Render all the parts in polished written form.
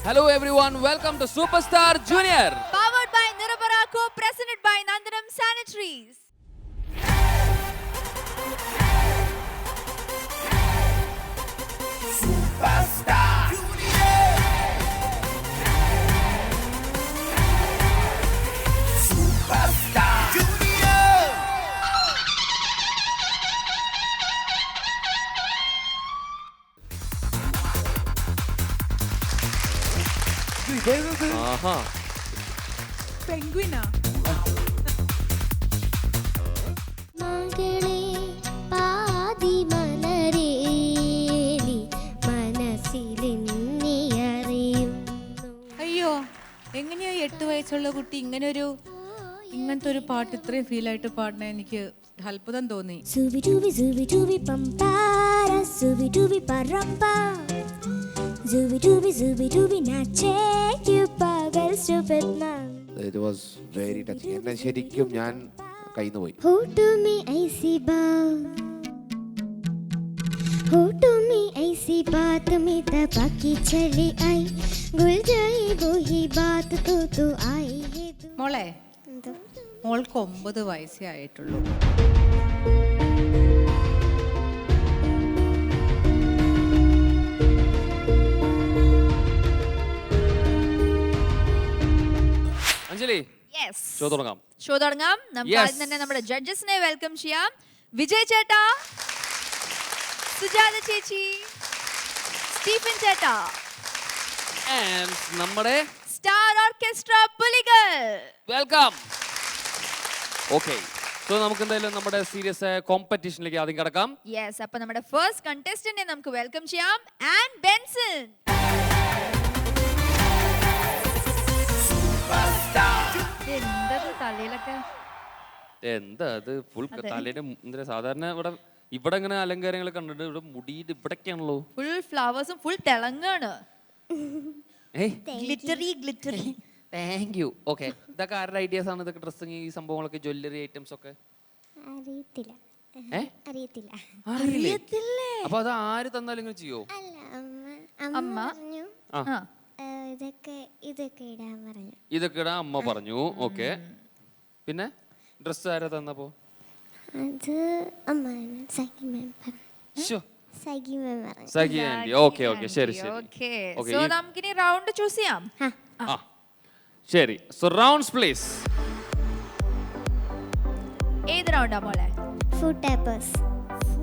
Hello everyone, welcome to Superstar Junior. Powered by Nirabara, co-presented by Nandanam Sanitaries. Superstar Junior. Superstar Junior. ആഹാ. പെൻഗ്വിനാ മകളെ പാതിമലരേ നീ മനസ്സിലെന്നെ അറിയുന്നു. അയ്യോ എങ്ങനെയോ 8 വയസ്സുള്ള കുട്ടി ഇങ്ങനത്തെ ഒരു പാട്ട് ഇത്രയും ഫീൽ ആയിട്ട് പാടണ എനിക്ക് അത്ഭുതം തോന്നി. സുബി പമ്പാര സുബി പറമ്പാ സുബി നാച്ചേ ക്യു പകൽ സുബത്നാ. It was very touching. എന്നെ ശരിക്കും ഞാൻ കയ്യിൽ നിന്ന് പോയി. Who to me ऐसी बात में दबा के चली आई गुल जाई वही बात तो आई है. മോളെ മോൾക്ക് 9 വയസ്സേ ആയിട്ടുള്ളൂ. അഞ്ജലി, യെസ് ഷോ തുടങ്ങാം. ഷോ തുടങ്ങാം. നമുക്ക് Yes. ആദ്യം തന്നെ നമ്മുടെ ജഡ്ജസിനെ വെൽക്കം ചെയ്യാം. വിജയ് ചേട്ടാ, സുജാത ചേച്ചി, സ്റ്റീഫൻ ചേട്ടാ, And നമ്മുടെ സ്റ്റാർ ഓർക്കസ്ട്ര പുലികൾ. വെൽക്കം. ഓക്കെ, സോ നമുക്ക് എന്തായാലും നമ്മുടെ സീരിയസ് ആയ കോമ്പറ്റീഷനിലേക്ക് ആദ്യം കിടക്കാം. യെസ്, അപ്പൊ നമ്മുടെ ഫസ്റ്റ് കണ്ടസ്റ്റന്റിനെ നമുക്ക് വെൽക്കം ചെയ്യാം. And Benson. എന്തത് തലയിലൊക്കെ എന്താ അത് ഫുൾ തലയുടെ എന്താ സാധാരണ ഇവിടെ ഇങ്ങനെ അലങ്കാരങ്ങൾ കണ്ടിട്ട് ഇവിടെ മുടിയുടെ ഇവിടൊക്കെയാണല്ലോ. Full ഫ്ലവേഴ്സും full തിളങ്ങാണ്. ഏയ് ഗ്ലിറ്ററി. Thank you. ഓക്കെ, ഇതൊക്കെ ആരുടെ ഐഡിയാസ് ആണ്? ഇതൊക്കെ ഡ്രസ്സിങ്, ഈ സംഭവങ്ങളൊക്കെ, ജ്വല്ലറി ഐറ്റംസ് ഒക്കെ അറിയത്തില്ല. അറിയില്ലേ? അപ്പൊ അത് ആര് തന്നാലും ഇങ്ങനെ ചെയ്യോ? അല്ല അമ്മ പറഞ്ഞു ആ, ഇതൊക്കെ ഇടാൻ പറഞ്ഞു. ഇതൊക്കെ ഇടാൻ അമ്മ പറഞ്ഞു. ഓക്കെ, പിന്നെ ഡ്രസ്സ് ആരാ തന്നപ്പോ? അത് അമ്മ സഖി മാം പറഞ്ഞു. സഖി ആന്റി. ഓക്കെ ഓക്കെ, ശരി ശരി. ഓക്കേ, Okay, സോ ഈ- നമുക്കിനി റൗണ്ട് ചൂസ് ചെയ്യാം. ആ ശരി. So rounds please. ഏത് റൗണ്ടാ മോളെ? Food tappers.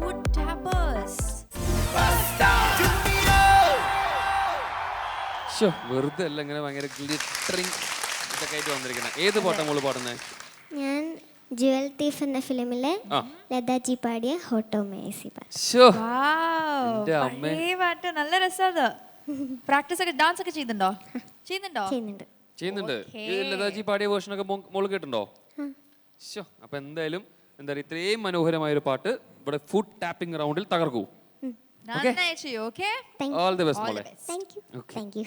Food tappers. വെറുതെ അല്ല ഇങ്ങനെ ഭയങ്കര ഗ്ലിറ്ററിങ് ഇതൊക്കെ ആയിട്ട് വന്നിരിക്കുന്നത്. ഏത് പാട്ടാ മോള് പാടുന്നത്? ഞാൻ ജുവൽ തീഫ് എന്ന ഫിലിമിലെ ആ. ലതാജി പാടിയ ഹോട്ടോ മേസി പാട്ട്. വാവ്, എന്റെ അമ്മേ. പഴയ പാട്ട്. നല്ല രസാത്. പ്രാക്ടീസ് ഒക്കെ, ഡാൻസ് ഒക്കെ ചെയ്യുന്നുണ്ടോ? ചെയ്യുന്നുണ്ട്. ചെയ്യുന്നുണ്ട്. Okay. ഈ ലതാജി പാടിയ വേർഷൻ ഒക്കെ മോള് കേട്ടിട്ടുണ്ടോ? അപ്പൊ എന്തായാലും എന്താ പറയുക, ഇത്രയും മനോഹരമായ ഒരു പാട്ട് ഇവിടെ ഫുഡ് ടാപ്പിംഗ് റൗണ്ടിൽ തകർക്കൂ. നന്നായി ചെയ്യൂ. ഓക്കെ, ഓൾ ദി ബെസ്റ്റ് മോളെ. Thank you. Okay. Thank you.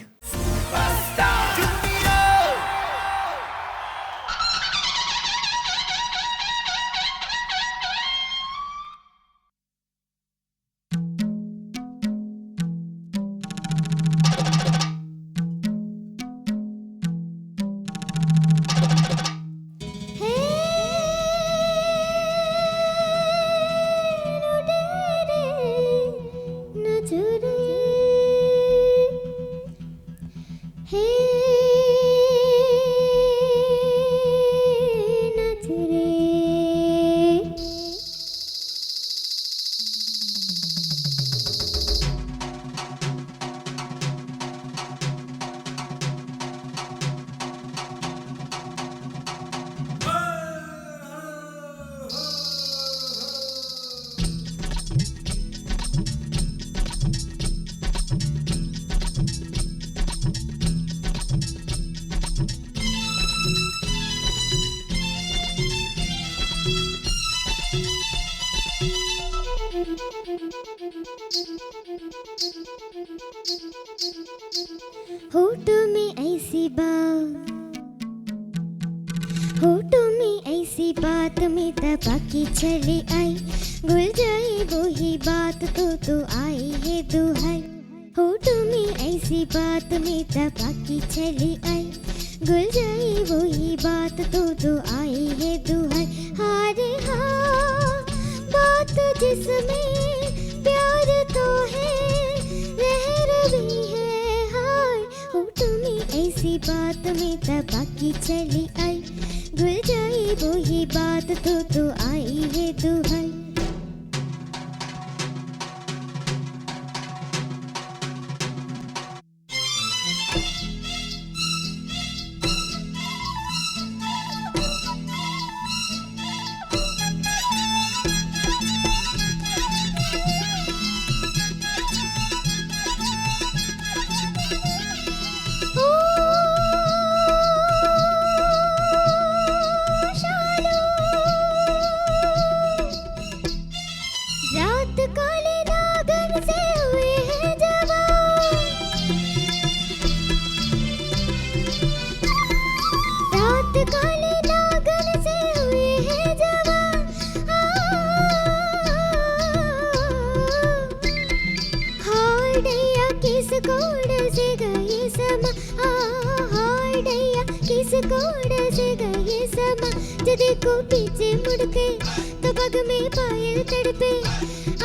होठों में ऐसी बात में दबा के चली आई, भूल जाए वही बात तो आई है दुहाई। होठों में ऐसी बात में तपाकी चली आई गुल जाई वही बात तो आई है दुहाई हारे हाँ बात जिसमें प्यार तो है रहर भी है हाय होठ में ऐसी बात में तपाकी चली आई गुल जाई वही बात तो आई है दुहाई रात काले नागन से हुए हैं जवान रात काले नागन से हुए हैं जवान हाय डैया किस कोड से गए समा हाय डैया किस कोड से गए समा जदे को पीछे मुड़ के तो पग में पायल तड़पे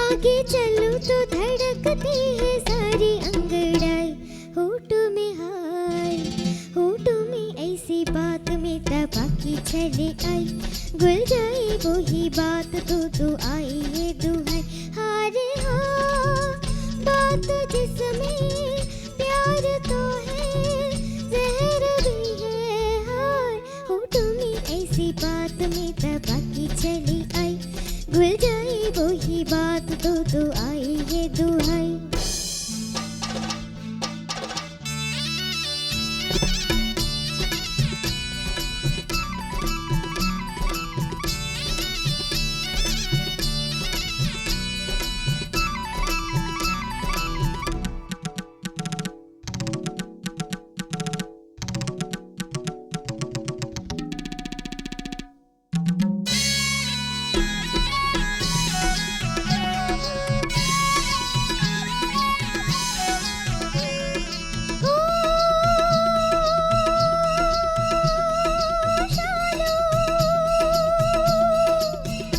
आगे चलूं तो धड़कती है सारी अंगड़ाई होठों में हाय होठों में ऐसी बात में तपाकी चली आई गुल जाए वही बात तो आई है दुहाई हारे हाँ बात जिसमें प्यार तो है जहर भी है हाय होठों में ऐसी बात में तपाकी चली आई गुल जाए वही बात तो आई है दुहाई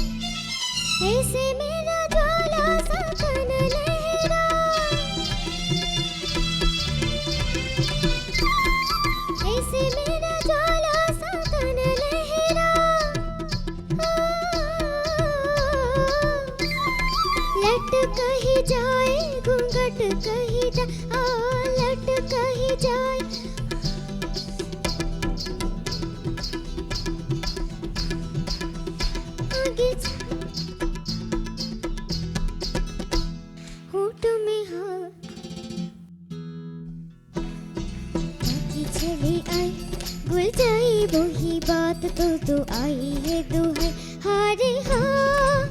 ऐसे मेरा ज्वाला सा तन लहरा ऐसे मेरा ज्वाला सा तन लहरा लट कहीं जाए घूंघट कहीं लट कहीं जाए आगे होठ में हाँ ताकि चली आई गुल जाई वही बात तो आई है दुहाई हारे हाँ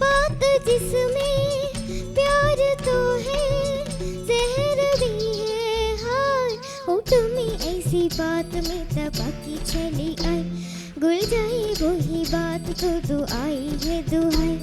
बात जिसमें प्यार तो है जहर भी है हाय होठ में ऐसी बात में तपाकी चली आई गुल जाई वही बात तो आई है दुहाई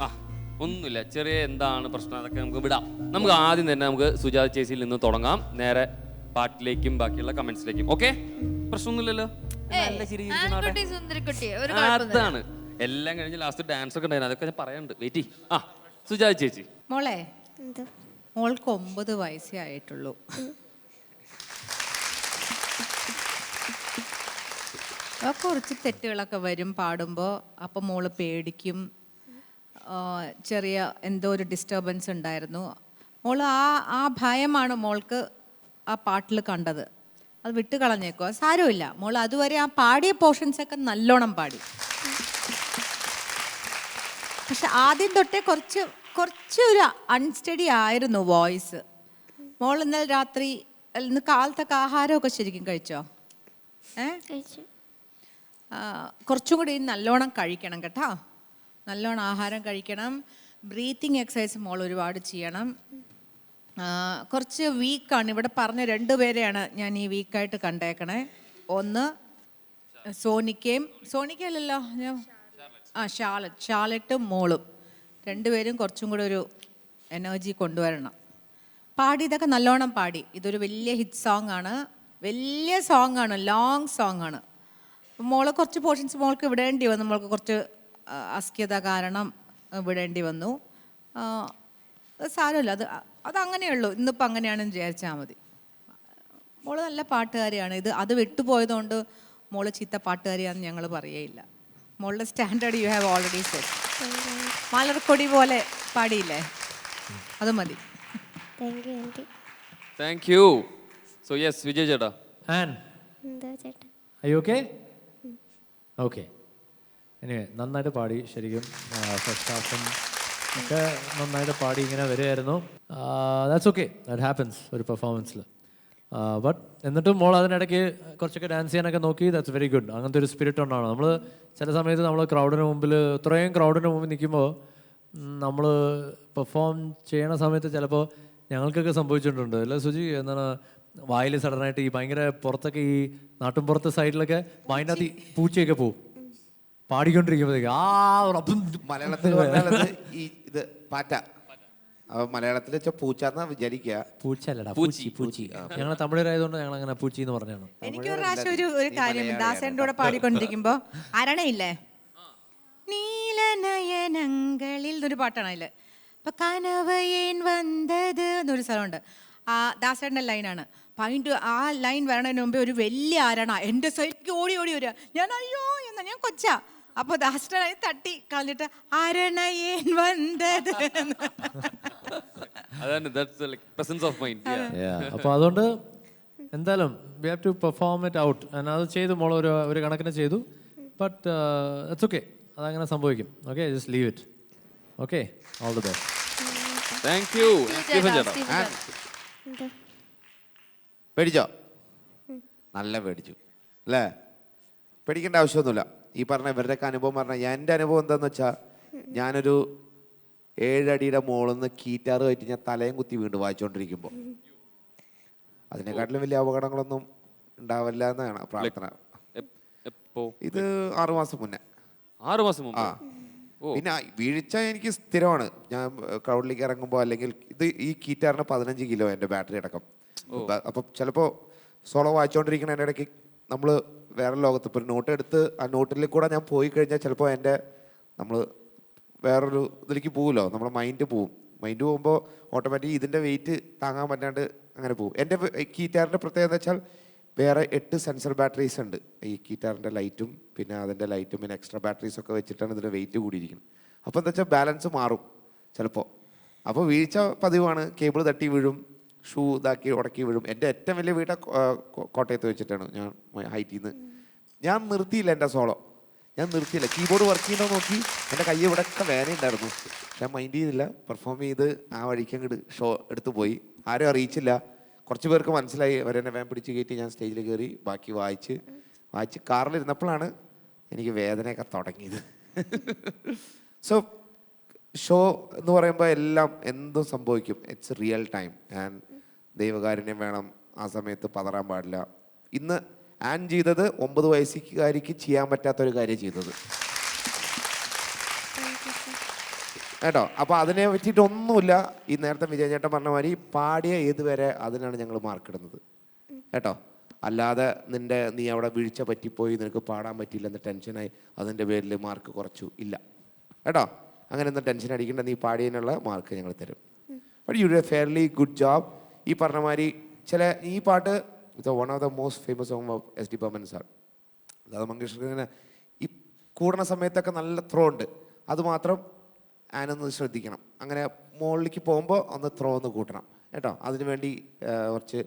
ആ ഒന്നുമില്ല, ചെറിയ എന്താണ് പ്രശ്നം അതൊക്കെ നമുക്ക് വിടാം. നമുക്ക് ആദ്യം തന്നെ നമുക്ക് സുജാത ചേച്ചിയിൽ നിന്ന് തുടങ്ങാം, നേരെ പാട്ടിലേക്കും ബാക്കിയുള്ള കമന്റ്സിലേക്കും. ഓക്കെ, പ്രശ്നമൊന്നുമില്ലല്ലോ. നല്ല ചിരി ചിരിക്കുന്ന ആട്ടെ. സുന്ദരിക്കുട്ടി ഒരു കുഴപ്പമൊന്നുമില്ല. അതാണ് എല്ലാം കഴിഞ്ഞ് ലാസ്റ്റ് ഡാൻസ് ഒക്കെ ഉണ്ടായിരുന്നു, അതൊക്കെ ഞാൻ പറയാനുണ്ട്. വെയിറ്റ്. ആ സുജാത ചേച്ചി. മോളെ, എന്തോ മോൾക്ക് 9 വയസ്സേ ആയിട്ടുള്ളൂ. കുറച്ച് തെറ്റുകളൊക്കെ വരും പാടുമ്പോൾ. അപ്പം മോള് പേടിക്കും. ചെറിയ എന്തോ ഒരു ഡിസ്റ്റർബൻസ് ഉണ്ടായിരുന്നു. മോൾ ആ ഭയമാണ് മോൾക്ക് ആ പാട്ടിൽ കണ്ടത്. അത് വിട്ട് കളഞ്ഞേക്കോ, സാരമില്ല. മോൾ അതുവരെ ആ പാടിയ പോർഷൻസൊക്കെ നല്ലോണം പാടി. പക്ഷെ ആദ്യം തൊട്ടേ കുറച്ചൊരു അൺസ്റ്റഡി ആയിരുന്നു വോയിസ്. മോൾ ഇന്നലെ രാത്രി ഇന്ന് കാലത്തൊക്കെ ആഹാരമൊക്കെ ശരിക്കും കഴിച്ചോ? കഴിച്ചു. കുറച്ചും കൂടി നല്ലോണം കഴിക്കണം കേട്ടോ. നല്ലോണം ആഹാരം കഴിക്കണം. ബ്രീത്തിങ് എക്സസൈസ് മോൾ ഒരുപാട് ചെയ്യണം. കുറച്ച് വീക്കാണ്. ഇവിടെ പറഞ്ഞ 2 പേരെയാണ് ഞാൻ ഈ വീക്കായിട്ട് കണ്ടേക്കണേ. ഒന്ന് സോണിക്കയല്ലല്ലോ ഞാൻ ഷാലറ്റും മോളും 2 പേരും കുറച്ചും കൂടെ ഒരു എനർജി കൊണ്ടുവരണം. പാടി ഇതൊക്കെ നല്ലോണം പാടി. ഇതൊരു വലിയ ഹിറ്റ് സോങ് ആണ്, വലിയ സോങ് ആണ്, ലോങ് സോങ് ആണ്. മോള് കുറച്ച് പോർഷൻസ് മോൾക്ക് വിടേണ്ടി വന്നു. മോൾക്ക് കുറച്ച് അസ്ക്യത കാരണം വിടേണ്ടി വന്നു. സാരമില്ല, അതങ്ങനെയുള്ളൂ. ഇന്നിപ്പോൾ അങ്ങനെയാണെന്ന് വിചാരിച്ചാൽ മതി. മോള് നല്ല പാട്ടുകാരിയാണ്. അത് വിട്ടുപോയതുകൊണ്ട് മോള് ചീത്ത പാട്ടുകാരിയാണെന്ന് ഞങ്ങൾ പറയുകയില്ല. മോളുടെ standard you have already set. മലർക്കൊടി പോലെ പാടിയില്ലേ, അത് മതി. Thank you. So yes, Vijay ചേട്ടാ. എന്താ ചേട്ടാ? Are you okay? Okay. Anyway, നന്നായിട്ട് പാടി. ശരിക്കും ഫസ്റ്റ് ഹാഫും ഒക്കെ നന്നായിട്ട് പാടി ഇങ്ങനെ വരികയായിരുന്നു. ദാറ്റ്സ് ഓക്കെ, ദാറ്റ് ഹാപ്പൻസ് ഒരു പെർഫോമൻസിൽ. ബട്ട് എന്നിട്ടും മോൾ അതിനിടയ്ക്ക് കുറച്ചൊക്കെ ഡാൻസ് ചെയ്യാനൊക്കെ നോക്കി. That's very good. അങ്ങനത്തെ ഒരു സ്പിരിറ്റ് ഉണ്ടാണ്. നമ്മൾ ചില സമയത്ത് നമ്മൾ ക്രൗഡിന് മുമ്പിൽ ഇത്രയും ക്രൗഡിന് മുമ്പിൽ നിൽക്കുമ്പോൾ നമ്മൾ പെർഫോം ചെയ്യണ സമയത്ത് ചിലപ്പോൾ ഞങ്ങൾക്കൊക്കെ സംഭവിച്ചിട്ടുണ്ട് അല്ലേ സുജി? എന്താണ് വായിൽ സഡനായിട്ട് ഈ ഭയങ്കര പുറത്തൊക്കെ ഈ നാട്ടിൻപുറത്തെ സൈഡിലൊക്കെ വായിനകത്ത് പൂച്ചയൊക്കെ പോവും പാടിക്കൊണ്ടിരിക്കുമ്പോഴത്തേക്ക്. മലയാളത്തിൽ ഈ ഇത് പാറ്റ, മലയാളത്തിൽ വെച്ചാൽ പൂച്ച എന്നാ വിചാരിക്കുക. പൂച്ച അല്ലടാ, പൂച്ചി. ഞങ്ങൾ തമിഴരായതുകൊണ്ട് ഞങ്ങൾ അങ്ങനെ പൂച്ചി എന്ന് പറഞ്ഞാണ്. എനിക്ക് ഒരു പ്രാവശ്യം ഒരു കാര്യം ദാസേൻ്റെ കൂടെ പാടിക്കൊണ്ടിരിക്കുമ്പോ അരണയില്ലേ, നീലനയനങ്ങളിൽ എന്നൊരു പാട്ടാണ് അതില്. അപ്പൊ കനവയേൻ വന്നത് എന്നൊരു സ്ഥലമുണ്ട്. ആ ദാസേട്ടൻ്റെ ലൈനാണ്. പൈൻറ്റ് ആ ലൈൻ വരണതിന് മുമ്പേ ഒരു വലിയ അരണ എൻ്റെ സൈഡിലേക്ക് ഓടി വരിക. ഞാൻ അയ്യോ എന്നാ, ഞാൻ കൊച്ചാ. അപ്പോൾ ദാസേട്ടനായി തട്ടി കളഞ്ഞിട്ട് അരണയേൻ വന്നത്. അപ്പോൾ അതുകൊണ്ട് എന്തായാലും we have to perform it out. അത് ചെയ്തു മോൾ ഒരു കണക്കിന് ചെയ്തു. ബട്ട് ഇറ്റ്സ് ഓക്കെ, അതങ്ങനെ സംഭവിക്കും. Okay, just leave it. Okay, all the best. Thank you. Stephen ചേട്ടാ. പേടിച്ചോ? നല്ല പേടിച്ചു അല്ലേ? പേടിക്കേണ്ട ആവശ്യമൊന്നുമില്ല. ഈ പറഞ്ഞ ഇവരുടെയൊക്കെ അനുഭവം പറഞ്ഞാൽ എൻ്റെ അനുഭവം എന്താണെന്ന് വെച്ചാൽ, ഞാനൊരു 7 അടിയുടെ മുകളിൽ നിന്ന് കീറ്റാറ് വെച്ച് ഞാൻ തലയും കുത്തി വീണ്ടും വായിച്ചുകൊണ്ടിരിക്കുമ്പോൾ അതിനെക്കാട്ടിലും വലിയ അപകടങ്ങളൊന്നും ഉണ്ടാവില്ല എന്നാണ് പ്രാർത്ഥന. ഇത് 6 മാസം മുന്നേ. 6 മാസം മുമ്പ്. ആ, പിന്നെ വീഴ്ച എനിക്ക് സ്ഥിരമാണ്. ഞാൻ ക്രൗഡിലേക്ക് ഇറങ്ങുമ്പോൾ അല്ലെങ്കിൽ ഈ കീറ്റാറിന് 15 കിലോ എൻ്റെ ബാറ്ററി അടക്കം. അപ്പം ചിലപ്പോൾ സോളോ വായിച്ചുകൊണ്ടിരിക്കണ ഇടയ്ക്ക് നമ്മൾ വേറെ ലോകത്ത് ഇപ്പോൾ ഒരു നോട്ട് എടുത്ത് ആ നോട്ടിൽ കൂടെ ഞാൻ പോയി കഴിഞ്ഞാൽ ചിലപ്പോൾ നമ്മൾ വേറൊരു ഇതിലേക്ക് പോകുമല്ലോ, നമ്മുടെ മൈൻഡ് പോവും. മൈൻഡ് പോകുമ്പോൾ ഓട്ടോമാറ്റിക് ഇതിൻ്റെ വെയിറ്റ് താങ്ങാൻ പറ്റാണ്ട് അങ്ങനെ പോകും. എൻ്റെ കീറ്റാറിൻ്റെ പ്രത്യേകത വെച്ചാൽ വേറെ 8 സെൻസർ ബാറ്ററീസ് ഉണ്ട്. ഈ കീറ്റാറിൻ്റെ ലൈറ്റും പിന്നെ അതിൻ്റെ ലൈറ്റും പിന്നെ എക്സ്ട്രാ ബാറ്ററീസൊക്കെ വെച്ചിട്ടാണ് ഇതിൻ്റെ വെയിറ്റ് കൂടിയിരിക്കുന്നത്. അപ്പോൾ എന്താ വെച്ചാൽ ബാലൻസ് മാറും ചിലപ്പോൾ. അപ്പോൾ വീഴ്ച പതിവാണ്. കേബിൾ തട്ടി വീഴും, ഷൂ ഇതാക്കി ഉടക്കി വീഴും. എൻ്റെ ഏറ്റവും വലിയ വീട് കോട്ടയത്ത് വെച്ചിട്ടാണ്. ഞാൻ ഹൈറ്റിൽ നിന്ന് ഞാൻ നിർത്തിയില്ല എൻ്റെ സോളോ. ഞാൻ നിർത്തിയില്ല. കീബോർഡ് വർക്ക് ചെയ്യുന്നോ നോക്കി എൻ്റെ കൈ ഇവിടെയൊക്കെ വേനയുണ്ടായിരുന്നു. ഞാൻ മൈൻഡ് ചെയ്തില്ല. പെർഫോം ചെയ്ത് ആ വഴിക്ക് അങ്ങോട്ട് ഷോ എടുത്തു പോയി. ആരും അറിയിച്ചില്ല. കുറച്ച് പേർക്ക് മനസ്സിലായി. അവരെന്നെ വേഗം പിടിച്ച് കയറ്റി ഞാൻ സ്റ്റേജിൽ കയറി ബാക്കി വായിച്ച് കാറിലിരുന്നപ്പോഴാണ് എനിക്ക് വേദനയൊക്കെ തുടങ്ങിയത്. സോ ഷോ എന്ന് പറയുമ്പോൾ എല്ലാം എന്തും സംഭവിക്കും. It's real time. ആൻഡ് ദൈവകാരുണ്യം വേണം. ആ സമയത്ത് പതറാൻ പാടില്ല. ഇന്ന് ആൻ ചെയ്തത് 9 വയസ്സുകാരിക്ക് ചെയ്യാൻ പറ്റാത്തൊരു കാര്യം ചെയ്തത്. കേട്ടോ. അപ്പോൾ അതിനെ പറ്റിയിട്ടൊന്നുമില്ല. ഈ നേരത്തെ വിജയ് ചേട്ടൻ പറഞ്ഞ മാതിരി പാടിയ ഏതുവരെ അതിനാണ് ഞങ്ങൾ മാർക്ക് ഇടുന്നത് കേട്ടോ. അല്ലാതെ നീ അവിടെ വീഴ്ച പറ്റിപ്പോയി, നിനക്ക് പാടാൻ പറ്റിയില്ലെന്ന് ടെൻഷനായി അതിൻ്റെ പേരിൽ മാർക്ക് കുറച്ചു ഇല്ല കേട്ടോ. അങ്ങനെയൊന്നും ടെൻഷൻ അടിക്കേണ്ട, നീ പാടിയതിനുള്ള മാർക്ക് ഞങ്ങൾ തരും. But you do a fairly good job. ഈ പറഞ്ഞ മാതിരി ഈ പാട്ട് one of the most famous song of S D Burman sir. Lata മങ്കേഷ്കറിന് ഈ കൂടുന്ന സമയത്തൊക്കെ നല്ല ത്രോ ഉണ്ട്. അതുമാത്രം ആനൊന്ന് ശ്രദ്ധിക്കണം. അങ്ങനെ മുകളിലേക്ക് പോകുമ്പോൾ ഒന്ന് ത്രോ ഒന്ന് കൂട്ടണം കേട്ടോ. അതിനുവേണ്ടി കുറച്ച്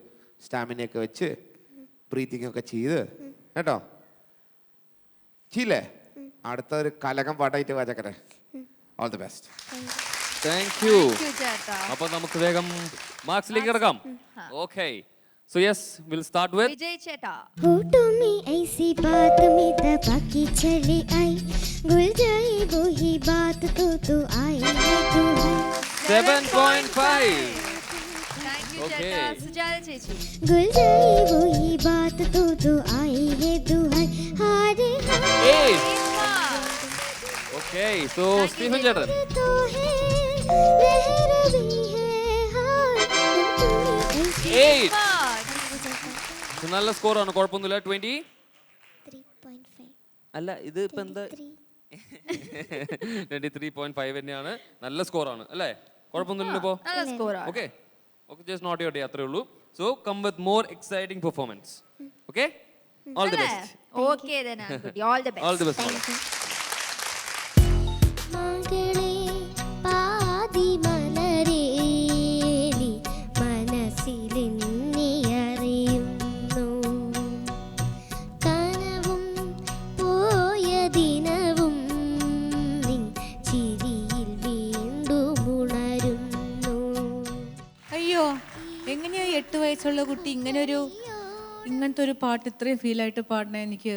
സ്റ്റാമിനയൊക്കെ വെച്ച് ബ്രീത്തിങ് ഒക്കെ ചെയ്ത് കേട്ടോ. ചെയ്യില്ലേ? അടുത്ത ഒരു കലകം പാട്ടായിട്ട് വാചക്കരെ. All the best. Thank you. ചേട്ടാ. അപ്പൊ നമുക്ക് വേഗം മാർക്സിലേക്ക് കിടക്കാം. Okay, so yes will start with Vijay ചേട്ടാ. होठों में ऐसी बात में दबा के चली आई, भूल जाए वो ही बात तो आई है तू है, 7.5. Thank you Okay. ചേട്ടാ. സുജാത ചേച്ചി. भूल जाए वो ही बात तो आई है तू है, हारे हारे 8. ഓക്കെ, സോ സ്റ്റീഫൻ ചേട്ടൻ. तो है लहर भी है हार, होठों में ऐसी 8. നല്ല സ്കോറാണ്, കുഴപ്പമൊന്നുമില്ല. 20. 3.5 അല്ല ഇത് ഇപ്പൊ എന്താ 23.5 തന്നെയാണ്. നല്ല സ്കോറാണ് അല്ലേ? കുഴപ്പമൊന്നുമില്ലല്ലോ ഇപ്പോ. നല്ല സ്കോറാണ്. Okay okay, just not your day, അത്രേ ഉള്ളൂ. So come with more exciting performance. Okay, all the best. Okay then Ankuti, all the best. All the best. മകളെ പാതി മലരേലി മനസ്സിലെന്നെ അറിയുന്നു, കനവും പോയ ദിനവും നിൻ ചിരിയിൽ വീണ്ടും ഉണരുന്നു. അയ്യോ, എങ്ങനെയോ 8 വയസ്സുള്ള കുട്ടി ഇങ്ങനത്തെ ഒരു പാട്ട് ഇത്രയും ഫീലായിട്ട് പാടണ എനിക്ക്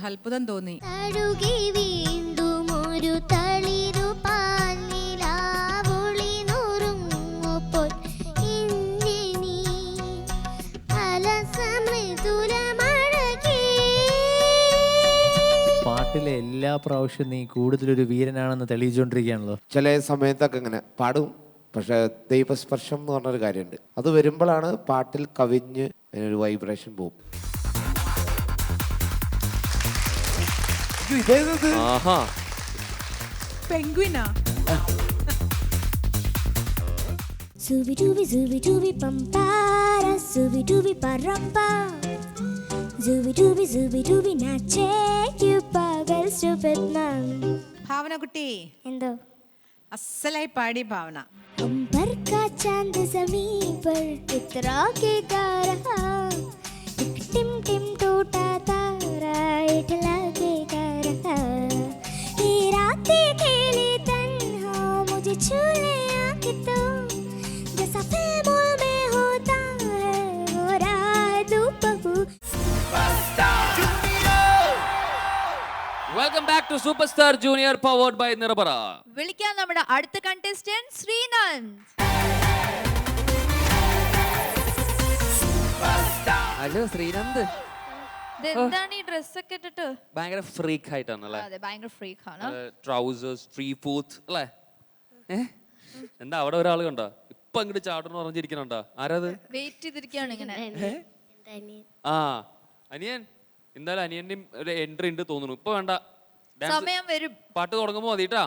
അത്ഭുതം തോന്നി. തഴുകി വീണ്ടും ഒരു തളിരു പാലിലാവൊളി നുറുങ്ങുമ്പോൾ ഇനി നീ അലസമൃദുലമഴകി. പാട്ടിലെ എല്ലാ പ്രാവശ്യവും നീ കൂടുതലൊരു വീരനാണെന്ന് തെളിയിച്ചുകൊണ്ടിരിക്കുകയാണല്ലോ. ചില സമയത്തൊക്കെ ഇങ്ങനെ പാടും, പക്ഷെ ദൈവസ്പർശം എന്ന് പറഞ്ഞൊരു കാര്യമുണ്ട്. അത് വരുമ്പോഴാണ് പാട്ടിൽ കവിഞ്ഞ് അതിനൊരു വൈബ്രേഷൻ പോകും. ഇതേത് ആഹാ, പെൻഗ്വിനാ? Zubi-dubi pampara, zubi-dubi parampa, zubi-dubi nache, you pagal stupid man. ഭാവന കുട്ടി എന്തോ അസലായി പാടി ഭാവന. अंबर का चांद ज़मीन पर इतरा के गा रहा, एक टिम टिम टूटा तारा इठला के गा रहा, ये रातें खेली तन्हा मुझे छू ले आके तो, जैसा फिल्मों में होता है वो रात बहू. Welcome back to super star junior powered by Nirapara. വിളിക്കാം നമ്മുടെ അടുത്ത കണ്ടസ്റ്റന്റ് ശ്രീനന്ദ്. ഹലോ ശ്രീനന്ദ്. എന്താണ് ഈ ഡ്രസ് ഒക്കെ ഇട്ടിട്ട്? ഭയങ്കര ഫ്രീക്ക് ആയിട്ടാണ് അല്ലേ? അതെ, ഭയങ്കര ഫ്രീക്ക് ആണ്. ട്രൗസേഴ്സ് 3/4 അല്ലേ? എന്താ അവിടെ ഒരാൾ കണ്ടോ ഇപ്പൊ അങ്ങോട്ട് ചാടണം പറഞ്ഞിരിക്കണുണ്ടോ? ആരാത്? വെയിറ്റ് ചെയ്തിരിക്കുകയാണ് ഇങ്ങനെ. ആ അനിയൻ. എന്തായാലും അനിയന്റെയും ഒരു എൻട്രി ഉണ്ട് തോന്നുന്നു. ഇപ്പൊ വേണ്ട, സമയം വരും. പാട്ട് തുടങ്ങുമ്പോ മതിട്ടാ.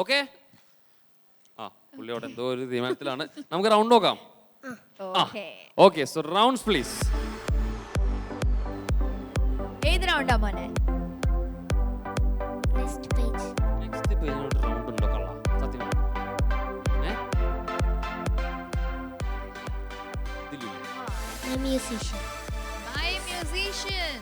ഓക്കെ, ആ പുള്ളി അവിടെ എന്തോ ഒരു തീരുമാനത്തിലാണ്. നമുക്ക് റൗണ്ട് നോക്കാം. Okay, okay, so rounds please. ഏത് റൗണ്ടാ മോനെ? Next page. നെക്സ്റ്റ് പേജിലോട്ട് റൗണ്ട് ഉണ്ടോ? കള്ള സത്യം. I'm a musician. My musician.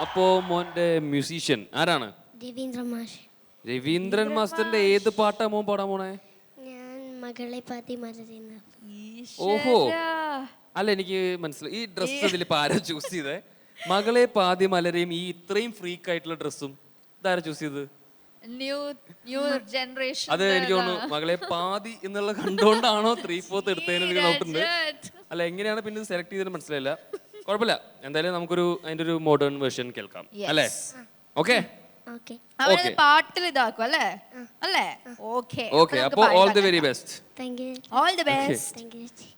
അപ്പോ മോന്റെ മ്യൂസീഷ്യൻ ആരാണ്? രവീന്ദ്ര മാഷ്. രവീന്ദ്രൻ മാസ്റ്ററിന്റെ ഏത് പാട്ടാ മോൻ പാടാൻ പോണേ? ഞാൻ മകളെ പാതി മലരുന്ന. ഓഹോ, അല്ല എനിക്ക് മനസ്സിലായി. ഈ ഡ്രസ് ഇതിൽ ഇപ്പൊ ആരാ ചൂസ് ചെയ്തേ? മകളെ പാതി മലരെയും ഈ ഇത്രയും ഫ്രീക്ക് ആയിട്ടുള്ള ഡ്രസ്സും ഇതാരാ ചൂസ് ചെയ്തത്? New generation. അത് എനിക്ക് തോന്നുന്നു മകളെ പാതി എന്നുള്ള കണ്ടുകൊണ്ടാണോ 3/4 എടുത്തതിന് ഡൗട്ടുണ്ട്. അല്ല എങ്ങനെയാണ് പിന്നെ സെലക്ട് ചെയ്തത് മനസ്സിലായില്ല. കുഴപ്പമില്ല, എന്തായാലും നമുക്കൊരു അതിന്റെ ഒരു മോഡേൺ വേർഷൻ കേൾക്കാം അല്ലേ? ഓക്കെ, ഓക്കെ അവനെ പാട്ടിൽ ഇതാക്കും അല്ലേ അല്ലേ? ഓക്കെ ഓക്കെ, അപ്പോൾ all the very best. Thank you all the best. Thank U ചേച്ചി.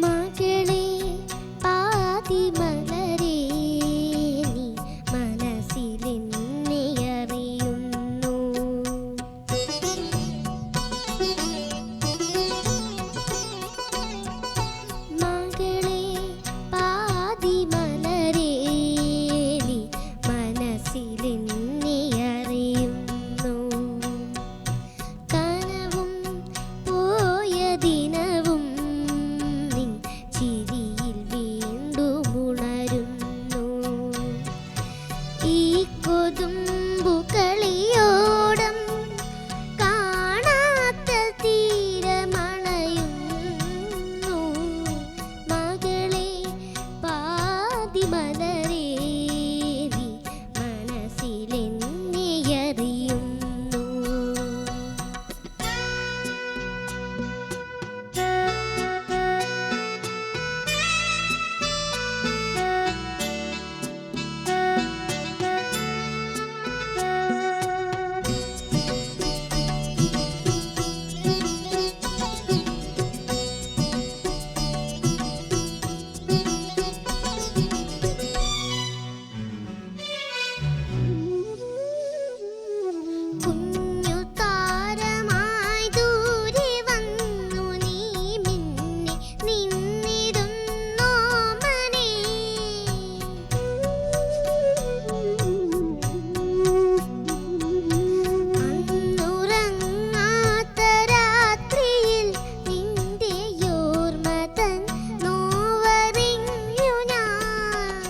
മകളെ പാതിമലരേ നീ മനസ്സിലെന്നെ അറിയുന്നു. മകളെ പാതിമലരേ നീ മനസ്സിലെന്നെ അറിയുന്നു. കനവും പോയ ദിനവും നിൻ ചിരിയിൽ വീണ്ടും ഉണരുന്നു. ഈ കൊതുമ്പു കളിയോടം കാണാത്ത തീരമണയുന്നു. മകളെ പാതിമലരേ നീ മനസ്സിലെന്നെ അറിയുന്നു. കുഞ്ഞു താരമായി ദൂരെ വന്നു നീ മിന്നി നിന്നിടുന്നോമനേ. അന്നുറങ്ങാത്ത രാത്രിയിൽ നിന്റെയോർമ്മ തൻ നോവറിഞ്ഞു ഞാൻ.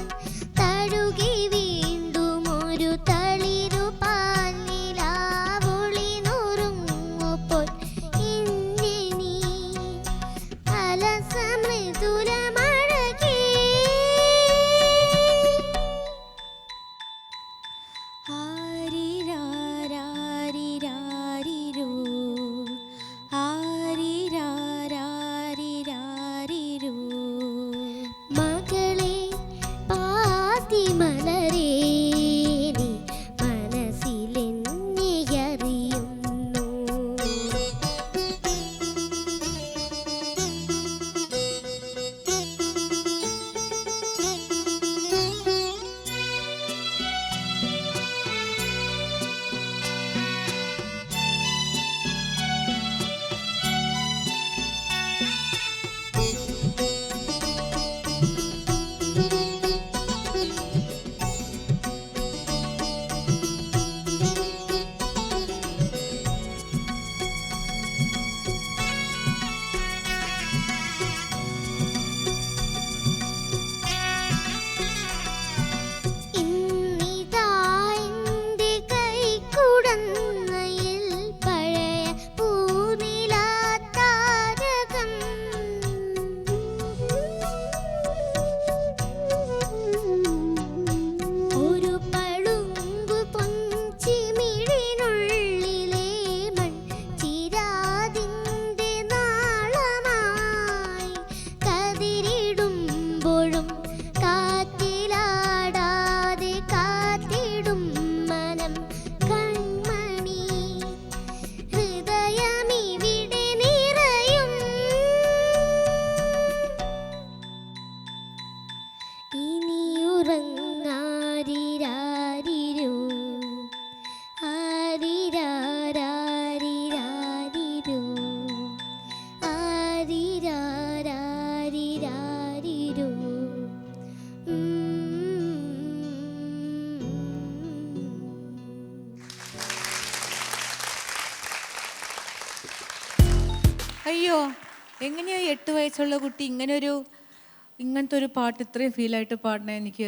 തഴുകി വീണ്ടും ഒരു തളിരു പാൽനിലാവൊളി നുറുങ്ങുമ്പോൾ എന്നെ നീ അലസമൃദുലമഴകേ. ആരിരാരാരിരാരിരോ, ആരിരാരാരിരാരിരോ. മകളെ പാതിമലരേ നീ മനസ്സിലെന്നെ അറിയുന്നു. ഇന്നിതാ എൻ്റെ കൈക്കുടന്നയിൽ പഴയ പൂനിലാത്താരകം. ഒരു പളുങ്കു പൊൻചിമിഴിനുള്ളിലെ മൺചിരാതിൻ്റെ നാളമായി കതിരിടുമ്പോഴും കാറ്റിലാടാതെ കാത്തിടും മനം കൺമണി. ഹൃദയമിവിടെ നിറയും. ഇനിയുറങ്ങാരിരാരിരോ, ആരിരാരാരിരാരിരോ, ആരിരാരാരിരാരിരോ. അയ്യോ, എങ്ങനെയാ 8 വയസ്സുള്ള കുട്ടി ഇങ്ങനത്തെ ഒരു പാട്ട് ഇത്രയും ഫീലായിട്ട് പാടണ? എനിക്ക്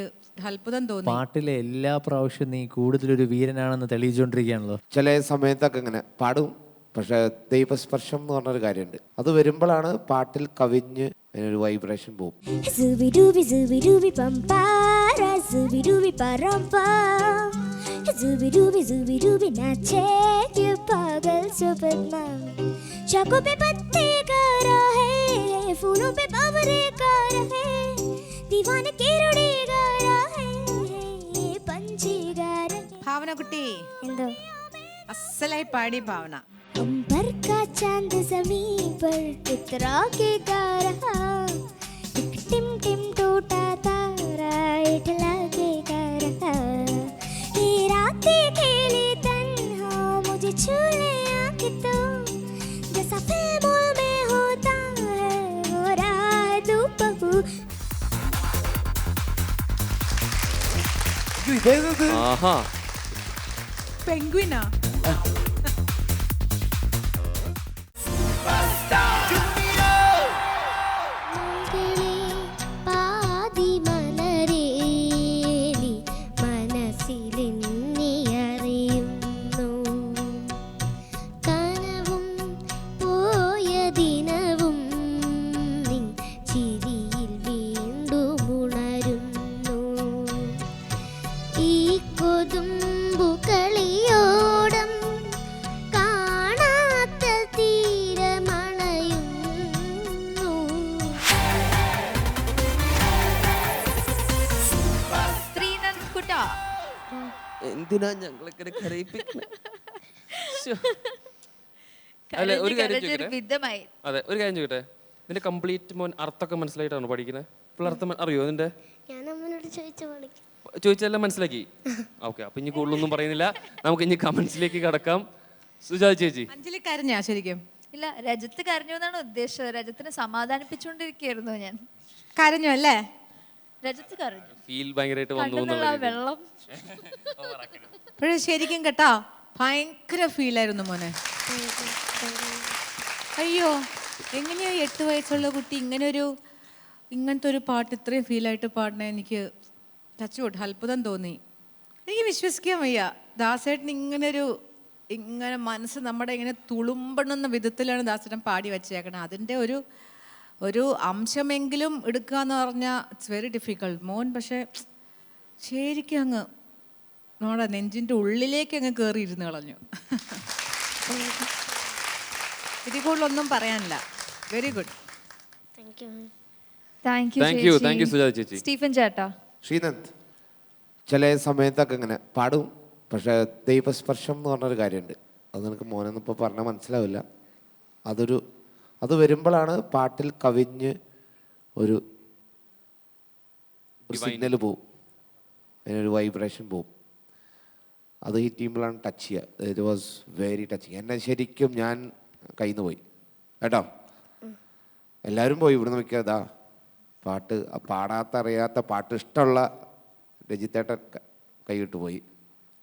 അത്ഭുതം തോന്നി. പാട്ടിലെ എല്ലാ പ്രാവശ്യവും നീ കൂടുതലൊരു വീരനാണെന്ന് തെളിയിച്ചുകൊണ്ടിരിക്കുകയാണല്ലോ. ചില സമയത്തൊക്കെ ഇങ്ങനെ പാടും, പക്ഷെ ദൈവസ്പർശം എന്ന് പറഞ്ഞൊരു കാര്യമുണ്ട്. അത് വരുമ്പോഴാണ് പാട്ടിൽ കവിഞ്ഞ് അതിനൊരു വൈബ്രേഷൻ പോകും. Zooby bum para, zooby param pam. Zooby nache के पागल सुपरमा. शाखों पे पत्ते गारा है, फूलों पे बावरे गारा है. दीवाने के रुड़े गारा है, पंछी गारा है. ഭാവന കുട്ടി എന്തോ അസലായി പാടി ഭാവന. अंबर का चांद ज़मीन पर इतरा के गा रहा. एक टिम टिम टूटा तारा इठला के गा रहा. ये रातें खेली तन्हा मुझे छू ले आके तो. जैसा फिल्मों में होता है वो रात बहू. ഇതേത് ആഹാ. പെൻഗ്വിനാ? മകളെ പാതി മലരേലി മനസ്സിലെന്നെ അറിയുന്നു. കനവും പോയ ദിനവും നിൻ ചിരിയിൽ വീണ്ടും ഉണരുന്നു. ഈ കൊതുമ്പു കളിയോടം കാണാത്ത തീരമണയുന്നു. ശ്രീനന്ദ് കുട്ട. എന്തിനാ ഞങ്ങളൊക്കെ കരയിപ്പിക്കുന്നത്? അല്ല, ഒരു കാര്യം കരഞ്ഞൊരു ചോദിക്കട്ടെ? വിധമായി. അതെ, ഒരു കാര്യം ചോദിക്കട്ടെ, നിന്റെ കംപ്ലീറ്റ് മോൻ അർത്ഥമൊക്കെ മനസ്സിലായിട്ടാണോ പഠിക്കുന്നത്? ഇപ്പോൾ അർത്ഥം അറിയോ നിന്റെ? ഞാൻ അമ്മനോട് ചോദിച്ചു പഠിക്കും. ചോദിച്ചെല്ലാം മനസ്സിലാക്കി? ഓക്കെ, അപ്പൊ ഇനി കൂടുതലൊന്നും പറയുന്നില്ല, നമുക്ക് ഇനി കമന്റ്സിലേക്ക് കടക്കാം. സുജാത ചേച്ചി. അഞ്ജലി കരഞ്ഞാ ശരിക്കും? ഇല്ല, രജത്ത് കരഞ്ഞു എന്നാണ് ഉദ്ദേശിച്ചത്. രജത്തിനെ സമാധാനിപ്പിച്ചുകൊണ്ടിരിക്കുകയായിരുന്നു ഞാൻ. കരഞ്ഞു അല്ലേ? രജത്ത് കരഞ്ഞു. ഫീൽ ഭയങ്കരമായിട്ട് വന്നു കണ്ണിലുള്ള ആ എന്നുള്ള വെള്ളം. പക്ഷേ ശരിക്കും കേട്ടോ ഭയങ്കര ഫീലായിരുന്നു മോനെ. അയ്യോ, എങ്ങനെയാ 8 വയസ്സുള്ള കുട്ടി ഇങ്ങനത്തെ ഒരു പാട്ട് ഇത്രയും ഫീലായിട്ട് പാടണേ? എനിക്ക് ടച്ച് വുഡ് അത്ഭുതം തോന്നി. എനിക്ക് വിശ്വസിക്കാൻ വയ്യ. ദാസേട്ടൻ ഇങ്ങനെ മനസ്സ് നമ്മുടെ ഇങ്ങനെ തുളുമ്പണുന്ന വിധത്തിലാണ് ദാസേട്ടൻ പാടി വെച്ചേക്കണം. അതിൻ്റെ ഒരു അംശമെങ്കിലും എടുക്കുക എന്ന് പറഞ്ഞാൽ ഇറ്റ്സ് വെരി ഡിഫിക്കൾട്ട്. മോൻ പക്ഷേ ശരിക്കും അങ്ങ് നമ്മുടെ നെഞ്ചിൻ്റെ ഉള്ളിലേക്ക് അങ്ങ് കയറിയിരുന്ന് കളഞ്ഞു. ഇതിൽ കൂടുതലൊന്നും പറയാനില്ല. Very good. Thank you Sujatha ചേച്ചി. സ്റ്റീഫൻ ചേട്ടാ. ശ്രീനന്ദ്, ചില സമയത്തൊക്കെ ഇങ്ങനെ പാടും, പക്ഷെ ദൈവസ്പർശം എന്ന് പറഞ്ഞൊരു കാര്യമുണ്ട്. അത് നിനക്ക് മോനെന്ന് ഇപ്പോൾ പറഞ്ഞാൽ മനസ്സിലാവില്ല. അത് വരുമ്പോഴാണ് പാട്ടിൽ കവിഞ്ഞ് ഒരു സിഗ്നൽ പോവും, അതിനൊരു വൈബ്രേഷൻ പോവും. അത് ഈ ടീമിലാണ് ടച്ച് ചെയ്യുക. It was very touching. എന്നെ ശരിക്കും ഞാൻ കയ്യിൽ നിന്ന് പോയി കേട്ടോ. എല്ലാവരും പോയി ഇവിടെ നിന്ന് മിക്കതാ പാട്ട് അറിയാത്ത പാട്ട് ഇഷ്ടമുള്ള രജിത്തേട്ടൻ കൈവിട്ട് പോയി.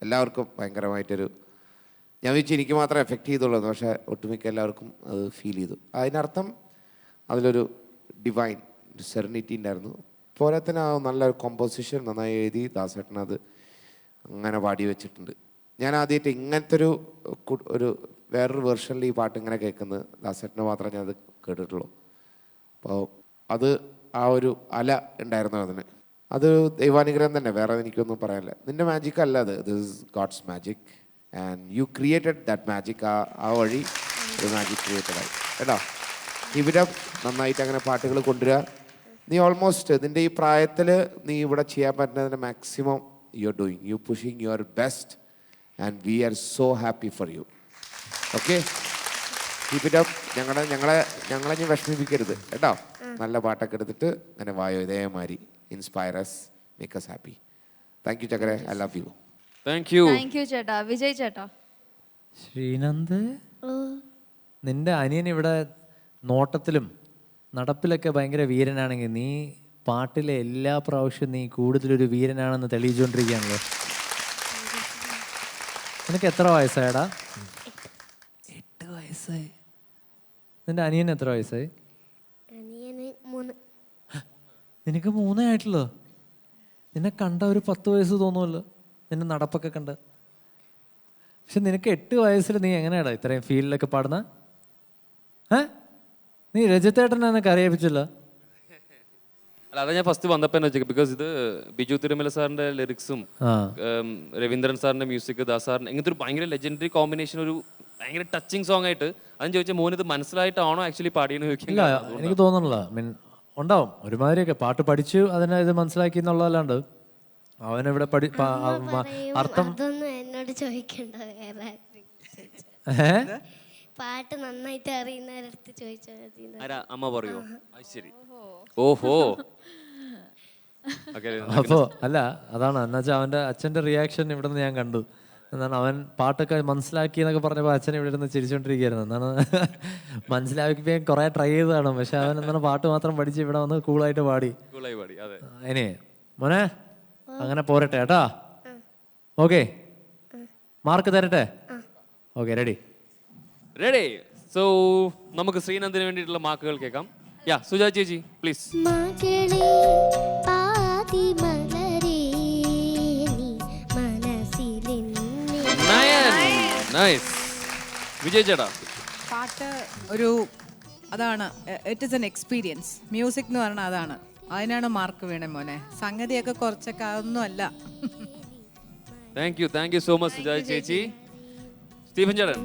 എല്ലാവർക്കും ഭയങ്കരമായിട്ടൊരു, ഞാൻ വെച്ച് എനിക്ക് മാത്രമേ എഫക്റ്റ് ചെയ്തുള്ളൂ, പക്ഷേ ഒട്ടുമിക്ക എല്ലാവർക്കും അത് ഫീൽ ചെയ്തു. അതിനർത്ഥം അതിലൊരു ഡിവൈൻ സെറനിറ്റി ഉണ്ടായിരുന്നു. പോരാത്തന്നെ നല്ലൊരു കോമ്പോസിഷൻ നന്നായി എഴുതി ദാസേട്ടൻ അത് അങ്ങനെ പാടി വെച്ചിട്ടുണ്ട്. ഞാൻ ആദ്യമായിട്ട് ഇങ്ങനത്തെ ഒരു വേറൊരു വേർഷനിൽ ഈ പാട്ട് ഇങ്ങനെ കേൾക്കുന്നത് ദാസേട്ടനെ മാത്രമേ ഞാൻ അത് കേട്ടിട്ടുള്ളൂ. അപ്പോൾ അത് ആ ഒരു അല ഉണ്ടായിരുന്നു അതിന്. അത് ദൈവാനുഗ്രഹം തന്നെ, വേറെ എനിക്കൊന്നും പറയാനില്ല. നിൻ്റെ മാജിക് അല്ല അത്, this is God's magic and you created that magic. ആ വഴി ഒരു മാജിക് ക്രിയേറ്റഡായി കേട്ടോ. ഇവിടെ നന്നായിട്ട് അങ്ങനെ പാട്ടുകൾ കൊണ്ടുവരിക. നീ ഓൾമോസ്റ്റ് നിൻ്റെ ഈ പ്രായത്തിൽ നീ ഇവിടെ ചെയ്യാൻ പറ്റുന്നതിന് maximum you are doing, you pushing your best and we are so happy for you. Okay, keep it up. ഞങ്ങളെ ഇനി വിഷമിപ്പിക്കരുത് കേട്ടോ. നല്ല പാട്ടൊക്കെ എടുത്തിട്ട് അങ്ങനെ വായോ, ഇതേമാതിരി inspire us, make us happy. Thank you ചക്കരെ, I love you. Thank you ചേട്ടാ. വിജയ് ചേട്ടാ. ശ്രീനന്ദ്, നിന്റെ അനിയൻ ഇവിടെ നോട്ടത്തിലും നടപ്പിലൊക്കെ ഭയങ്കര വീരനാണെങ്കിൽ നീ പാട്ടിലെ എല്ലാ പ്രാവശ്യവും നീ കൂടുതലൊരു വീരനാണെന്ന് തെളിയിച്ചുകൊണ്ടിരിക്കുകയാണല്ലോ. നിനക്ക് എത്ര വയസ്സായടാ? 8 വയസ്സായി. നിന്റെ അനിയൻ എത്ര വയസ്സായി? നിനക്ക് 3 ആയിട്ടുള്ളൂ. നിന്നെ കണ്ട ഒരു 10 വയസ്സ് തോന്നുമല്ലോ, നിന്റെ നടപ്പൊക്കെ കണ്ട്. പക്ഷെ നിനക്ക് 8 വയസ്സിൽ നീ എങ്ങനെയാടാ ഇത്രയും ഫീൽഡിലൊക്കെ പാടുന്ന? നീ രജിത്തേട്ടനെ എന്നെ അറിയിപ്പിച്ചല്ലോ. അല്ല അതാ ഞാൻ ഫസ്റ്റ് വന്നപ്പോൾ തന്നെ വെച്ചേക്കും. ബിക്കോസ് ഇത് ബിജു തിരുമല സാറിന്റെ ലിറിക്സും രവീന്ദ്രൻ സാറിന്റെ മ്യൂസിക്, ദാസ് സാറിന്റെ ഇങ്ങനത്തെ ഒരു ഭയങ്കര ലെജൻഡറി കോമ്പിനേഷൻ, ഒരു ഭയങ്കര ടച്ചിങ് സോങ് ആയിട്ട്. അതും ചോദിച്ചാൽ മോൻ ഇത് മനസ്സിലായിട്ടാണോ ആക്ച്വലി പാടിയെന്ന് ഇല്ല, ചോദിക്കില്ല. എനിക്ക് തോന്നണില്ല. മീൻ ഉണ്ടാവും ഒരുമാതിരിയൊക്കെ പാട്ട് പഠിച്ചു അതിനെ ഇത് മനസ്സിലാക്കി എന്നുള്ളതല്ലാണ്ട് അവനിവിടെ അർത്ഥം അതൊന്നും എന്നോട് ചോദിക്കണ്ട, വേറെ പാട്ട് നന്നായിട്ട് അറിയുന്നവരടുത്ത് ചോദിച്ചാൽ മതി. ആരാ അമ്മ പറയോ? അത് ശരി. ഓഹോ. അപ്പോ അല്ല, അതാണ് എന്നുവെച്ചാൽ അവന്റെ അച്ഛന്റെ റിയാക്ഷൻ ഇവിടെ നിന്ന് ഞാൻ കണ്ടു. എന്താണ് അവൻ പാട്ടൊക്കെ മനസ്സിലാക്കി എന്നൊക്കെ പറഞ്ഞപ്പോൾ അച്ഛൻ ഇവിടെ ഇരുന്ന് ചിരിച്ചോണ്ടിരിക്കുകയായിരുന്നു. എന്താണ് മനസ്സിലാക്കിക്കാൻ കുറെ ട്രൈ ചെയ്തതാണ്, പക്ഷെ അവൻ എന്താണ് പാട്ട് മാത്രം പഠിച്ച് ഇവിടെ വന്ന് കൂളായിട്ട് പാടി. ഇനി മോനെ അങ്ങനെ പോരട്ടെ കേട്ടാ. ഓക്കെ, മാർക്ക് തരട്ടെ? Okay, ready? റെഡി. സോ നമുക്ക് ശ്രീനന്ദിന് വേണ്ടിയിട്ടുള്ള മാർക്കുകൾ കേൾക്കാം. യാ സുജാ ചേച്ചി പ്ലീസ്. വിജയ് ചേട്ടാ, പാട്ട് ഒരു അതാണ്, it is an experience. Music എന്ന് പറഞ്ഞാൽ അതാണ്, അതിനാണ് മാർക്ക് വീണേ മോനെ. സംഗതിയൊക്കെ കുറച്ചൊക്കെ അതൊന്നും അല്ല. Thank you so much Suja ചേച്ചി. സ്റ്റീഫൻ ചേട്ടൻ.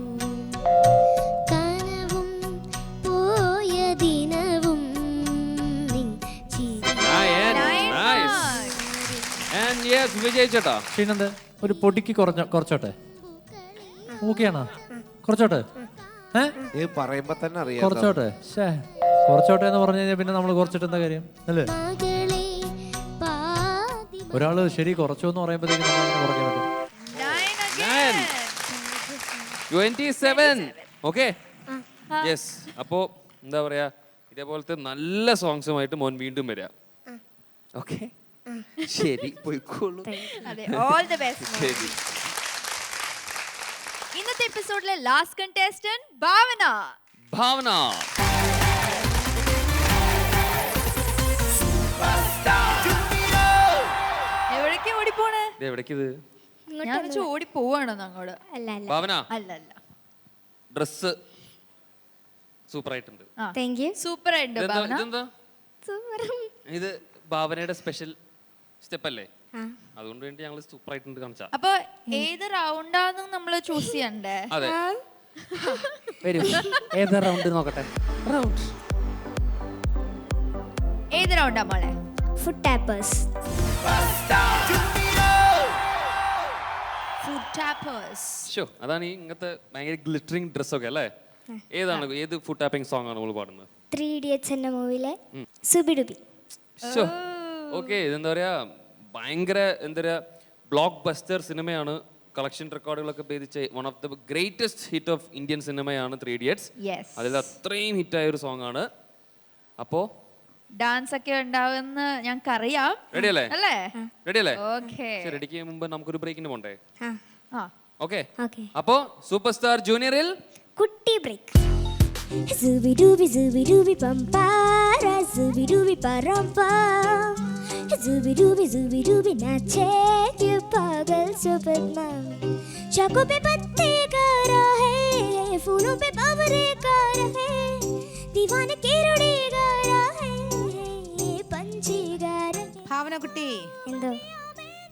വിജയ് ചേട്ടാ, ശ്രീനന്ദ് ഒരു പൊടിക്ക് കുറച്ചോട്ടെ? ഓക്കെയാണോ? കുറച്ചോട്ടെ? പറയുമ്പോ തന്നെ അറിയാം. കുറച്ചോട്ടെ? കുറച്ചോട്ടെ എന്ന് പറഞ്ഞു കഴിഞ്ഞാൽ പിന്നെ നമ്മൾ കുറച്ചിട്ട് എന്താ കാര്യം അല്ലേ? ഒരാള് ശരി കുറച്ചു എന്ന് പറയുമ്പോഴത്തേക്കും നമ്മൾ അങ്ങനെ കുറയ്ക്കാൻ പറ്റും. 27. Okay, yes. അപ്പോ എന്താ പറയാ, ഇതേപോലത്തെ നല്ല സോങ്സുമായിട്ട് മോൻ വീണ്ടും വരാം. ഓക്കെ, ശരി, പോയിക്കോളൂ. All the best. ശരി. ഇന്നത്തെ എപ്പിസോഡിലെ ലാസ്റ്റ് കണ്ടസ്റ്റന്റ് ഭാവന. എവിടേക്ക് ഓടിപ്പോണേ? എവിടേക്കിത്? ഞാൻ ഓടി പോവാണോ അങ്ങോട്ട്? ഭാവന, അല്ല, ഡ്രസ് സൂപ്പർ ആയിട്ടുണ്ട്. Thank you. സൂപ്പർ ആയിട്ടുണ്ട് ഭാവന. ഇതെന്താ? ഇത് ഭാവനയുടെ സ്പെഷ്യൽ സ്റ്റെപ്പ് അല്ലേ? അതുകൊണ്ട് വേണ്ടി ഞങ്ങൾ സൂപ്പർ ആയിട്ടുണ്ട് കാണിച്ചാ. അപ്പൊ ഏത് റൗണ്ടാന്ന് നമ്മള് ചൂസ് ചെയ്യണ്ടേ? അതെ, ഏത് റൗണ്ട് നോക്കട്ടെ? ഏത് റൗണ്ടാ മോളെ? Food tappers. അതാണ് ഈ ഇങ്ങനത്തെ ഭയങ്കര ഗ്ലിറ്ററിംഗ് ഡ്രസ്സൊക്കെ അല്ലേ? ഏത് ഫുഡ് ടാപ്പിംഗ് സോങ് ആണ് നമ്മൾ പാടുന്നത്? 3 Idiots എന്ന മൂവിയിലെ സുബിഡുബി. ഓക്കെ, ഇതെന്താ പറയാ, ഭയങ്കര എന്താ പറയാ ബ്ലോക്ക് ബസ്റ്റർ സിനിമയാണ്. കളക്ഷൻ റെക്കോർഡുകളൊക്കെ ഭേദിച്ച one of the greatest hit of Indian സിനിമയാണ് 3 Idiots. അതിൽ അത്രയും ഹിറ്റായ ഒരു സോങ് ആണ്. അപ്പോ ഡാൻസ് ഒക്കെ ഉണ്ടാവുമെന്ന് ഞങ്ങൾക്കറിയാം. റെഡി അല്ലേ? റെഡി അല്ലേ? ഓക്കെ, റെഡിക്ക് മുമ്പ് നമുക്കൊരു ബ്രേക്കിന് പോണ്ടേ? ഓക്കെ. അപ്പോ സൂപ്പർ സ്റ്റാർ ജൂനിയറിൽ കുട്ടി break. Zubi-dooby pampara, zubi-dooby parampa, zubi-dooby नाचे ये पागल सुपरमैन. चाकों पे पत्ते का रहा है, फूलों पे भंवरे का रहा है, दीवाने के रुड़ी गा रहा है, पंछी गा रहा है. ഭാവന കുട്ടി എന്തോ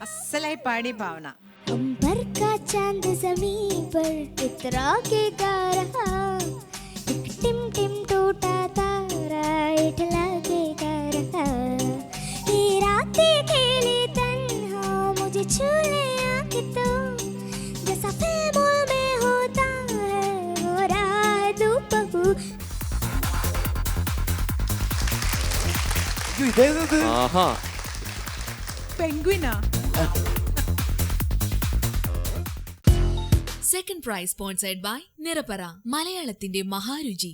അസലായി പാടി ഭാവന. अंबर का चांद ज़मीन पर इतरा के गा रहा, टिम टिम टूटा तारा इठला के गा रहा, ये रातें खेली तन्हा मुझे छू ले आके तो, जैसा फिल्मों में होता है वो रात बहू. ആഹാ, പെൻഗ്വിനാ. Second prize sponsored by Nirapara, മലയാളത്തിന്റെ മഹാരുചി.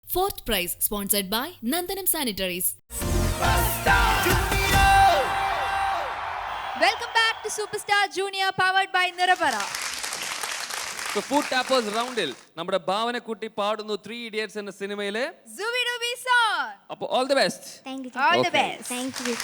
Fourth prize sponsored by Nandanam sanitaries. Welcome back to super star junior powered by Nirapara. Foot tappers റൗണ്ടിൽ നമ്മുടെ ഭാവനക്കുട്ടി പാടുന്നു 3 Idiots എന്ന സിനിമയിലെ സുബിഡുബി സോങ്. അപ്പോൾ all the best. Thank you. All the best. Thank you.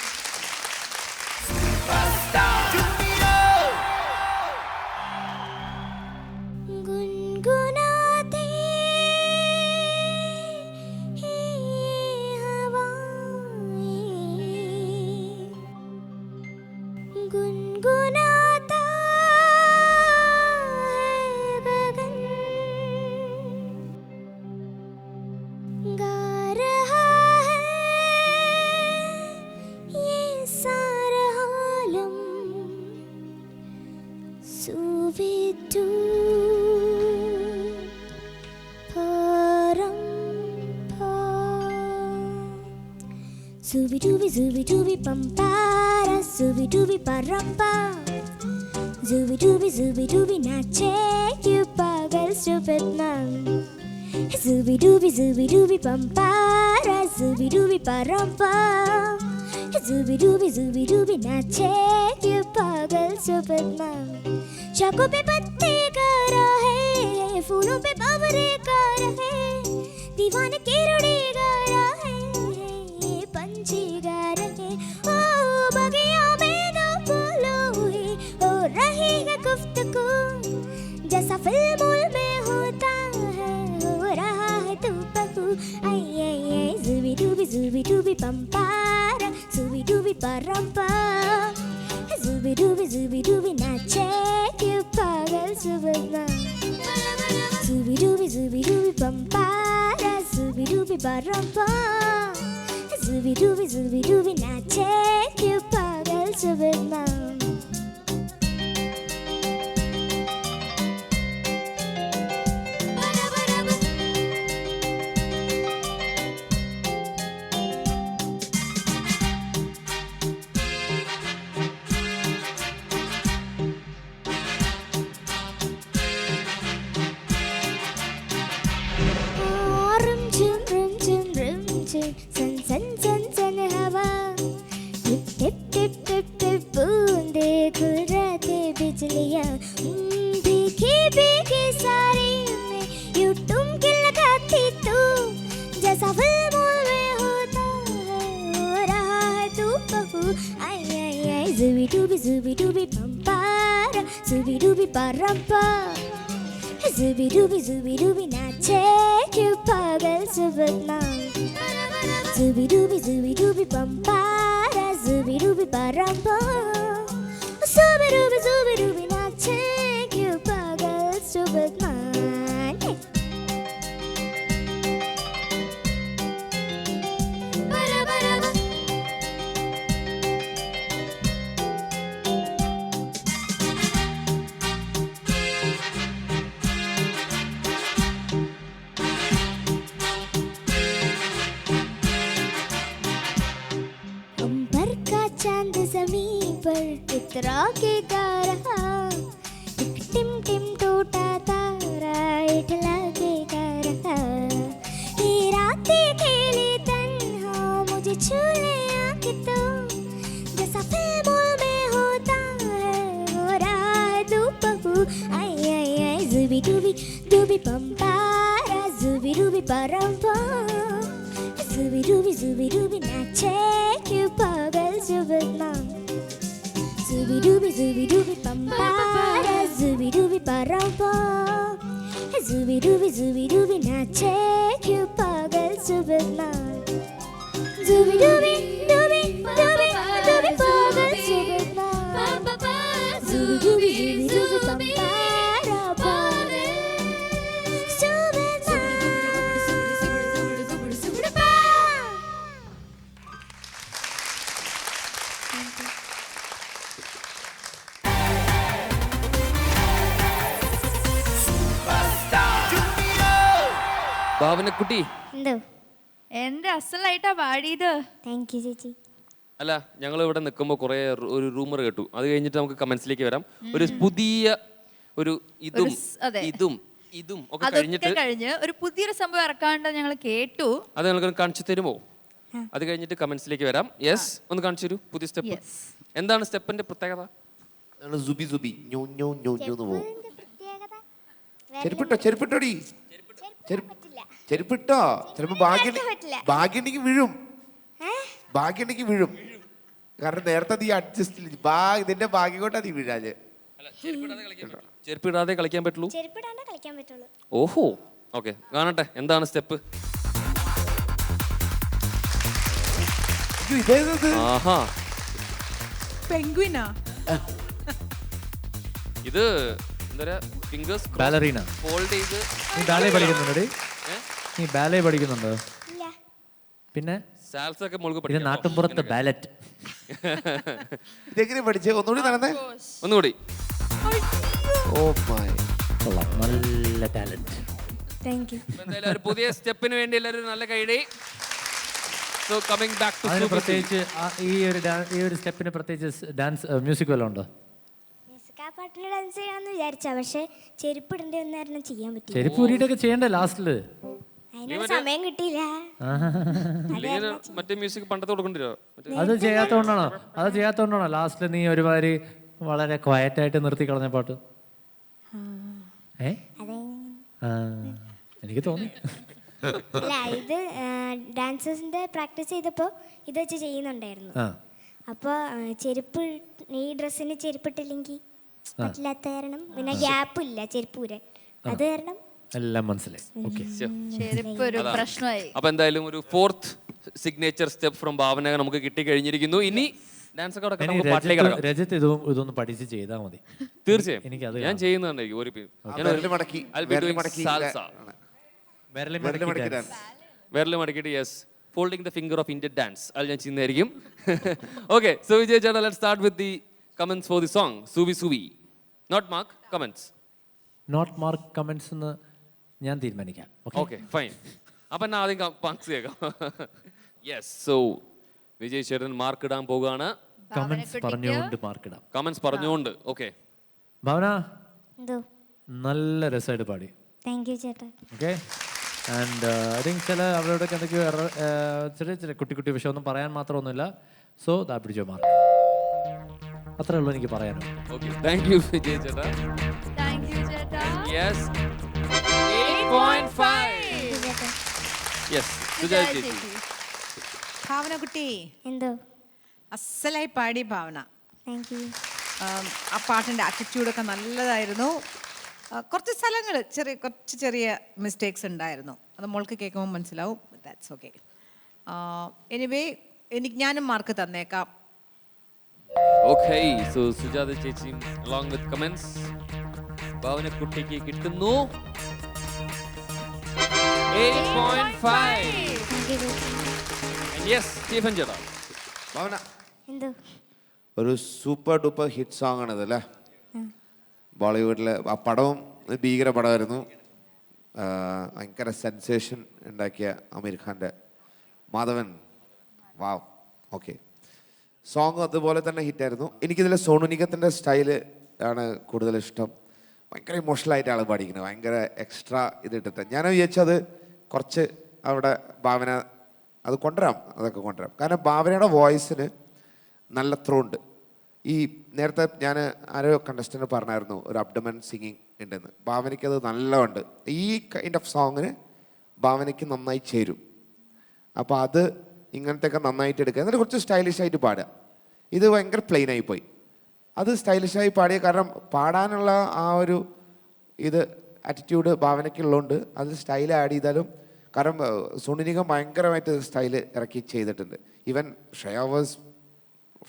ചുവിട്ടു പരംപാ Zubi pampara, zubi parampa. Zubi nache, you pagal stupid man. Zubi pampara, zubi parampa. Zubi nache, you pagal stupid man. चाकों पे पत्ते का रहे, फूलों पे भंवरे का रहे, दीवाने के रुड़े गा रहे, पंछी गा रहे, ओ बगिया में दो फूलों हुई, हो रही है गुफ्तगू, जैसा फिल्मों में होता है, हो रहा है तू बहू, आई आई आई, zubi dubi pampara, zubi dubi parampa. Zubi dubi nache, you pagal subana. Zubi dubi pampara, zubi dubi parampa. Zubi dubi nache, you pagal subana. सन हवा tip tip tip tip tip बूंदे गुर्राते बिजलियाँ भीगी भीगी सारी में यूं टुमकी लगाती तू जैसा फिल्मों में होता है हो रहा है तू बहू आई आई आई zubi dubi pampara zubi dubi parampa zubi dubi nache you pagal subana. Zubi dubi pampara, zubi dubi parampa. Zubi dubi nache, you pagal stupid man. Bara bara ba. चांद ज़मीन पर इतरा के गा रहा एक टिम टिम टूटा तारा इठला के गा रहा ये रातें खेली तन्हा मुझे छू ले आके तो जैसा फिल्मों में होता है हो रहा है तू बहू आई आई आई zubi dubi pampara zubi dubi parampa. Zubi dubi nache, you pagal subana. Zubi dubi pampara, zubi dubi parampa. Zubi dubi nache, you pagal subana. Zubi dubi pagal subana. Zubi dubi pampara, pare. ഭാവനക്കുട്ടി എന്തോ എന്റെ അസലായിട്ടാ പാടിയത്. Thank you ചേച്ചി. അല്ല ഞങ്ങൾ ഇവിടെ നിൽക്കുമ്പോൾ കുറേ ഒരു റൂമർ കേട്ടു. അത് കഴിഞ്ഞിട്ട് നമുക്ക് കമന്റ്സിലേക്ക് വരാം. ഒരു പുതിയ ഒരു ഇതും അതെ. ഇതും ഒക്കെ അതൊക്കെ കഴിഞ്ഞിട്ട് കഴിഞ്ഞ് ഒരു പുതിയൊരു സംഭവം ഇറക്കാണ്ട് ഞങ്ങൾ കേട്ടു. അത് നിങ്ങൾക്ക് കാണിച്ചു തരുമോ? അത് കഴിഞ്ഞിട്ട് കമന്റ്സിലേക്ക് വരാം. യെസ്, ഒന്ന് കാണിച്ചു തരൂ പുതിയ സ്റ്റെപ്പ്. Yes. എന്താണ് സ്റ്റെപ്പിന്റെ പ്രത്യേകത? സുബി സുബി ഞോ ഞോ ഞോ ഞോ എന്ന് പോകും. ഇതിന്റെ പ്രത്യേകത ചെരുപ്പിട്ടോടി ചെരുപ്പിട്ടോ. ചിലപ്പോ ഭാഗ്യണ്ടെങ്കിൽ വീഴും. ഭാഗ്യണ്ടെങ്കിൽ വീഴും. കാരണം നേരത്തെ നീ അഡ്ജസ്റ്റ് ഇതിന്റെ ഭാഗ്യം കൊണ്ടാ നീ വീഴാല്. ചെരുപ്പിടാതെ കളിക്കാൻ പറ്റുള്ളൂ. ചെരുപ്പിടാണ്ട് കളിക്കാൻ പറ്റുള്ളൂ. ഓഹോ, ഓക്കെ, കാണട്ടെ എന്താണ് സ്റ്റെപ്പ്. ആഹാ, പെൻഗ്വിനാ ഇത് എന്താ ഫിംഗേഴ്സ് ബാലറീന. ഫോൾഡ് ചെയ്ത്. നീ ബാലേ പഠിക്കുന്നുണ്ടോ? നീ ബാലേ പഠിക്കുന്നുണ്ടോ? ഇല്ല. പിന്നെ സാൽസ ഒക്കെ മുഴുകി ഇത് പഠിക്കണം. നാട്ടുമ്പുറത്തെ ബാലറ്റ്. ഇതെങ്ങനെ പഠിച്ചേ? ഒന്നുകൂടി നടന്നേ. ഒന്നുകൂടി. അയ്യോ. Oh my. കൊള്ളാം, നല്ല ടാലന്റ്. Thank you. അപ്പൊ എന്തായാലും ഒരു പുതിയ സ്റ്റെപ്പിന് വേണ്ടി എല്ലാവരും നല്ല കൈഡി. സോ കമ്മിങ് ബാക്ക് ടു അതിന് പ്രത്യേകിച്ച് ഈ ഒരു സ്റ്റെപ്പിന് പ്രത്യേകിച്ച് ഡാൻസ് മ്യൂസിക് വല്ലതും ഉണ്ടോ? ആ പാട്ടിൽ ഡാൻസ് ചെയ്യാമെന്ന് വിചാരിച്ചാ, പക്ഷെ ചെരുപ്പ് ഇടേണ്ടി വന്നായിരുന്നു ചെയ്യാൻ പറ്റില്ല. ചെരുപ്പ് ഊരിയിട്ടൊക്കെ ചെയ്യണ്ടേ ലാസ്റ്റില്? അതിനുള്ള സമയം കിട്ടിയില്ല. മറ്റേ മ്യൂസിക് പണ്ടത്തെ കൊടുക്കണ്ടോ? അത് ചെയ്യാത്തോണ്ടാണോ ലാസ്റ്റിൽ നീ ഒരുമാതിരി വളരെ ക്വയറ്റ് ആയിട്ട് നിർത്തി കളഞ്ഞ പാട്ട്? എനിക്ക് തോന്നി. അല്ല, ഇത് ഡാൻസേഴ്സിന്റെ പ്രാക്ടീസ് ചെയ്തപ്പോ ഇത് വെച്ച് ചെയ്യുന്നുണ്ടായിരുന്നു. അപ്പോൾ ചെരുപ്പ്, ഈ ഡ്രസ്സിന് ചെരുപ്പിട്ടില്ലെങ്കിൽ പറ്റില്ലാത്ത കാരണം, പിന്നെ ഗ്യാപ്പ് ഇല്ല ചെരുപ്പ് ഊരാൻ, അത് കാരണം എല്ലാം മനസ്സിലായി. ഓക്കെ, ചെരുപ്പ് ഒരു പ്രശ്നമായി. അപ്പൊ എന്തായാലും ഒരു ഫോർത്ത് സിഗ്നേച്ചർ സ്റ്റെപ്പ് ഫ്രം ഭാവന നമുക്ക് കിട്ടി കഴിഞ്ഞിരിക്കുന്നു. ഇനി ഡാൻസ് ഒക്കെ പാട്ടിലേക്ക് കിടക്കാം. രജത്ത് ഇതൊന്ന് പഠിച്ച് ചെയ്താൽ മതി. തീർച്ചയായും എനിക്കത് ഞാൻ ചെയ്യുന്നുണ്ടായിരിക്കും. ഒരു വിരൽ മടക്കിയിട്ട് yes, folding the finger of Indian dance, അത് ഞാൻ ചെയ്യുന്നതായിരിക്കും. ഓക്കെ, സോ വിജയ് ചേട്ടാ, let's start with the comments for the song സുവി സുവി. Not mark comments. Not mark comments എന്ന് ഞാൻ തീരുമാനിക്കാം. Okay fine. അപ്പൊ ഞാൻ ആദ്യം കമന്റ്സ് കേൾക്കാം. യെസ്, സോ വിജയ് ചേട്ടൻ മാർക്ക് ഇടാൻ പോവുകയാണ്. കമന്റ്സ് പറഞ്ഞുകൊണ്ട് മാർക്ക് ഇടാം. കമന്റ്സ് പറഞ്ഞുകൊണ്ട്. ഓക്കെ ഭാവന, എന്തോ നല്ല രസമായിട്ട് പാടി. താങ്ക് യു ചേട്ടാ. ഓക്കെ, ആൻഡ് ഐ തിങ്ക് അവരോടൊക്കെ എന്തൊക്കെയോ ചെറിയ കുട്ടി വിഷയമൊന്നും പറയാൻ മാത്രമൊന്നുമില്ല. സോ ദാ പിടിച്ചോ മാർക്ക്. അത്രേ ഉള്ളൂ എനിക്ക് പറയാനും. ഓക്കെ, താങ്ക് യു വിജയ് ചേട്ടാ. താങ്ക് യു ചേട്ടാ. യെസ് 8.5. യെസ് സുജാ ചേച്ചി. ഭാവന കുട്ടി എന്തോ അസലായി പാടി ഭാവന. Thank you. ആ പാട്ടിൻ്റെ ആറ്റിറ്റ്യൂഡൊക്കെ നല്ലതായിരുന്നു. കുറച്ച് സ്ഥലങ്ങൾ കുറച്ച് ചെറിയ മിസ്റ്റേക്സ് ഉണ്ടായിരുന്നു. അത് മോൾക്ക് കേൾക്കുമ്പോൾ മനസ്സിലാവും. That's okay. എനിവേ ഞാനും മാർക്ക് തന്നേക്കാം. Okay, so സുജാത ചേച്ചി along with comments ഭാവന കുട്ടിക്ക് കിട്ടുന്നു 8.5. And yes, സ്റ്റീഫൻ ചേട്ടാ. ഭാവന, എന്തോ ഒരു സൂപ്പർ ഡൂപ്പർ ഹിറ്റ് സോങ് ആണിത് അല്ലേ? ബോളിവുഡിലെ ആ പടവും ഭീകര പടമായിരുന്നു. ഭയങ്കര സെൻസേഷൻ ഉണ്ടാക്കിയ അമീർ ഖാൻ്റെ മാധവൻ. വാവ്. ഓക്കെ, സോങ് അതുപോലെ തന്നെ ഹിറ്റായിരുന്നു. എനിക്കിതിൽ സോണു നിഗത്തിൻ്റെ സ്റ്റൈല് ആണ് കൂടുതൽ ഇഷ്ടം. ഭയങ്കര ഇമോഷണലായിട്ട് ആൾ പാടിക്കുന്നത്, ഭയങ്കര എക്സ്ട്രാ ഇതിട്ടിട്ട്. ഞാൻ വിചാരിച്ചത് കുറച്ച് അവിടെ ഭാവന അത് അതൊക്കെ കൊണ്ടുവരാം. കാരണം ഭാവനയുടെ വോയിസിന് നല്ല ത്രോ ഉണ്ട്. ഈ നേരത്തെ ഞാൻ ആരോ കണ്ടസ്റ്റൻ്റ് പറഞ്ഞായിരുന്നു ഒരു അബ്ഡമൻ സിംഗിങ് ഉണ്ടെന്ന്. ഭാവനയ്ക്കത് നല്ലതുണ്ട്. ഈ കൈൻഡ് ഓഫ് സോങ്ങിന് ഭാവനയ്ക്ക് നന്നായി ചേരും. അപ്പോൾ അത് ഇങ്ങനത്തെയൊക്കെ നന്നായിട്ട് എടുക്കുക, എന്നിട്ട് കുറച്ച് സ്റ്റൈലിഷായിട്ട് പാടുക. ഇത് ഭയങ്കര പ്ലെയിനായി പോയി. അത് സ്റ്റൈലിഷായി പാടിയ കാരണം പാടാനുള്ള ആ ഒരു ഇത് ആറ്റിറ്റ്യൂഡ് ഭാവനയ്ക്കുള്ളതുകൊണ്ട് അത് സ്റ്റൈൽ ആഡ് ചെയ്താലും. കാരണം സോണു നിഗം ഭയങ്കരമായിട്ട് സ്റ്റൈല് ഇറക്കി ചെയ്തിട്ടുണ്ട്. Even Shreya was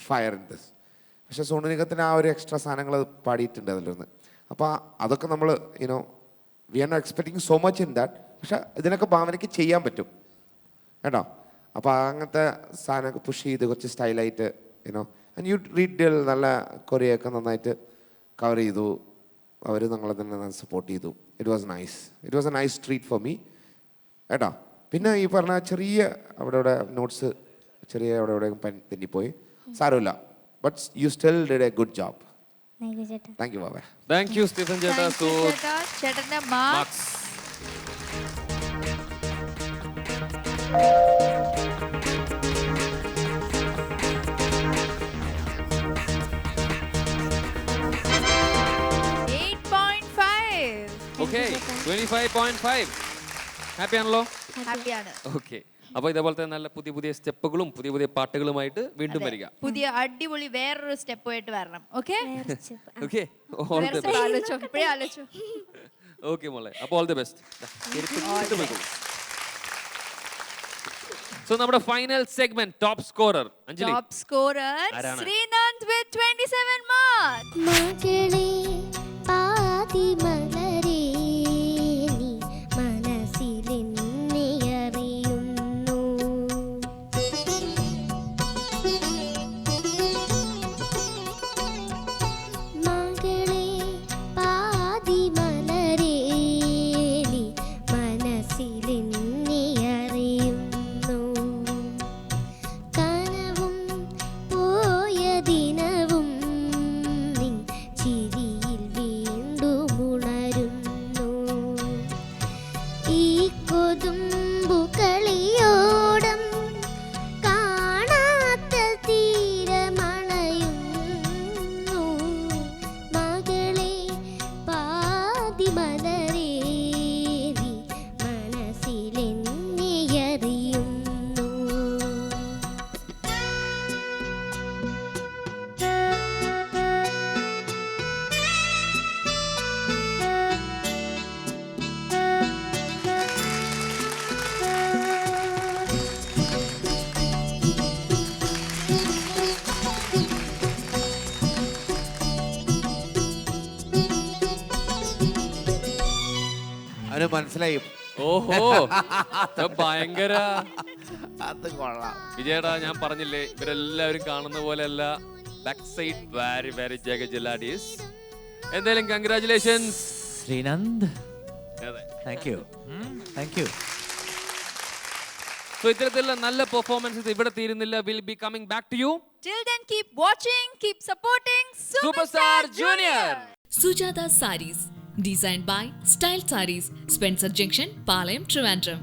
fire in this. പക്ഷേ സോണു നിഗത്തിന് ആ ഒരു എക്സ്ട്രാ സാധനങ്ങൾ പാടിയിട്ടുണ്ട് അതിലൊന്ന്. അപ്പോൾ അതൊക്കെ നമ്മൾ we are not expecting so much in that. പക്ഷെ ഇതിനൊക്കെ ഭാവനയ്ക്ക് ചെയ്യാൻ പറ്റും കേട്ടോ. അപ്പോൾ അങ്ങനത്തെ സാധനമൊക്കെ പുഷ് ചെയ്ത് കുറച്ച് സ്റ്റൈലായിട്ട് ആൻഡ് യു റീഡ് നല്ല കൊറിയൊക്കെ നന്നായിട്ട് കവർ ചെയ്തു. അവർ നമ്മളെ തന്നെ സപ്പോർട്ട് ചെയ്തു. It was A nice treat for me കേട്ടോ. പിന്നെ ഈ പറഞ്ഞ ചെറിയ അവിടെ നോട്ട്സ് ചെറിയ അവിടെ തെന്നിപ്പോയി, സാരമില്ല. But you still did a good job. Thank you ബാബേ. താങ്ക് യു സ്റ്റീഫൻ ചേട്ടാ. സോ ചേട്ടന്റെ മാർക്സ് 8.5. ഓക്കെ 25.5. ഹാപ്പി ആണല്ലോ? ഹാപ്പിയാണ്. ഓക്കെ, അപ്പോൾ ഇതേപോലത്തെ നല്ല പുതിയ സ്റ്റെപ്പുകളും പുതിയ പാട്ടുകളുമായിട്ട് വീണ്ടും വരിക. പുതിയ അടിപൊളി വേറൊരു സ്റ്റെപ്പുമായിട്ട് വരണം. ഓക്കെ ഓക്കെ, ആലോചിച്ചോ, ഇപ്പോഴേ ആലോചിച്ചോ. ഓക്കെ മോളെ, അപ്പോൾ ഓൾ ദി ബെസ്റ്റ്. സോ നമ്മുടെ final segment top scorer Anjali. Top scorer Sreenath with 27 marks. മകളെ പാതിമലരേ നീ മനസ്സിലെന്നെ അറിയുന്നു. മകളെ മനസ്സിലായി. ഓഹോ ഇത് ഭയങ്കര. അത് കൊള്ളാം. വിജയടാ, ഞാൻ പറഞ്ഞില്ലേ ഇവരെല്ലാവരും കാണുന്ന പോലെയല്ല. ബാക്ക് സൈഡ് വെരി വെരി ജഗജിലാഡീസ്. എന്തായാലും കൺഗ്രാറ്റുലേഷൻസ് ശ്രീനന്ദ്. അതെ. Thank you, thank you. So ഇത്തരത്തിലുള്ള നല്ല പെർഫോമൻസസ് ഇവിടെ തീരുന്നില്ല. Will be coming back to you. Till then, keep watching, keep supporting Superstar Junior. Sujata Sarees. Designed by Style Sarees, Spencer Junction, Palayam, Trivandrum.